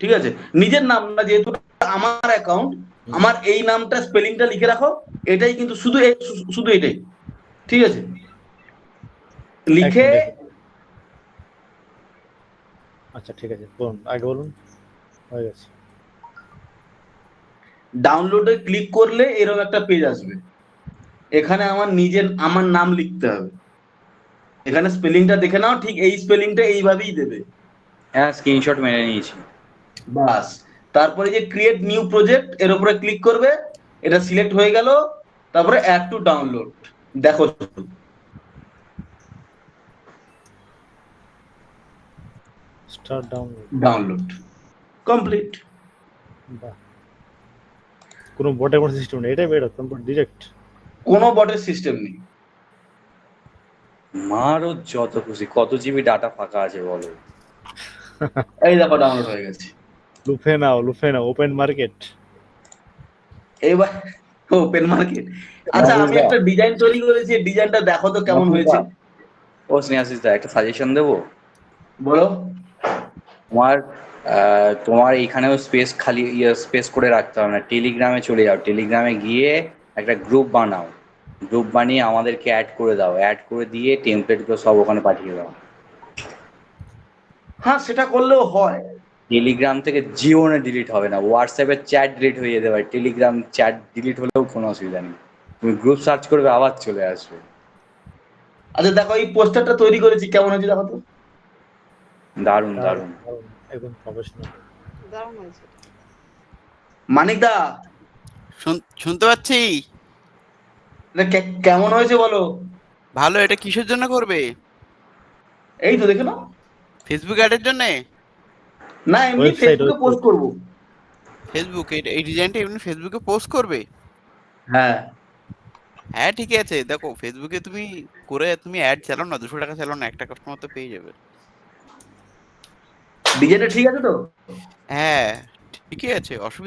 ঠিক আছে, নিজের নাম না, যেহেতু আমার অ্যাকাউন্ট, আমার এই নামটা স্পেলিংটা লিখে রাখো। এটাই কিন্তু শুধু শুধু এটাই, ঠিক আছে, এক লিখে মিনিট আচ্ছা ঠিক আছে, বলুন আগে বলুন, হয়ে গেছে। ডাউনলোডে ক্লিক করলে এরকম একটা পেজ আসবে। এখানে আমার নাম লিখতে হবে। এখানে স্পেলিংটা দেখে নাও, ঠিক এই স্পেলিংটা এইভাবেই দেবে। হ্যাঁ, স্ক্রিনশট মেরে নিয়েছি। বাস। তারপরে যে ক্রিয়েট নিউ প্রজেক্ট, এর উপরে ক্লিক করবে, এটা সিলেক্ট হয়ে গেল। তারপরে অ্যাড টু ডাউনলোড, দেখো স্টার্ট ডাউনলোড। Download complete. বাহ, কোনো বটের কোনো সিস্টেম নেই, এটাই বেটার, তারপর ডিরেক্ট। কোনো বটের সিস্টেম নেই। মারও যত খুশি, কত জিবি ডাটা ফাঁকা আছে বলো। এই দেখো ডাউনলোড হয়ে গেছে। লুফে নাও ওপেন মার্কেট। এবার ওপেন মার্কেট। আচ্ছা, আমি একটা ডিজাইন তৈরি করেছি, ডিজাইনটা দেখো তো কেমন হয়েছে। ও স্নেহাশিস দা, একটা সাজেশন দেবো। বলো। তোমার এইখানেও স্পেস খালি স্পেস করে রাখতে হবে না, টেলিগ্রামে চলে যাও, টেলিগ্রামে গিয়ে একটা গ্রুপ বানাও, গ্রুপ বানিয়ে আমাদেরকে অ্যাড করে দাও, অ্যাড করে দিয়ে টেমপ্লেটগুলো সব ওখানে পাঠিয়ে দাও। হ্যাঁ, সেটা করলেও হয়। টেলিগ্রাম থেকে জীবনে ডিলিট হবে না, হোয়াটসঅ্যাপের চ্যাট ডিলিট হয়ে যেতে পারে, টেলিগ্রাম চ্যাট ডিলিট হলেও কোনো অসুবিধা নেই, তুমি গ্রুপ সার্চ করবে আবার চলে আসবে। আচ্ছা দেখো, এই পোস্টারটা তৈরি করেছি, কেমন হয়েছে দেখো তো। দারুণ দারুণ। একদম প্রফেশনাল। দারুণ হয়েছে। মানিক দা, শুনতে পাচ্ছি। এটা কেমন হয়েছে বলো। ভালো। এটা কিসের জন্য করবে? এই তো দেখে নাও। ফেসবুক অ্যাডের জন্য? না, এমনি ওয়েবসাইট ফেসবুকে পোস্ট করবো। ফেসবুক এই ডিজাইনটা এমনি ফেসবুকে পোস্ট করবে? হ্যাঁ। হ্যাঁ ঠিক আছে, দেখো ফেসবুকে তুমি করে তুমি অ্যাড চালাও না, 200 টাকা চালাও না, একটা কাস্টমার তো পেয়ে যাবে। ডিজাইনটা ঠিক আছে তো? হ্যাঁ ঠিকই আছে, অসুবিধা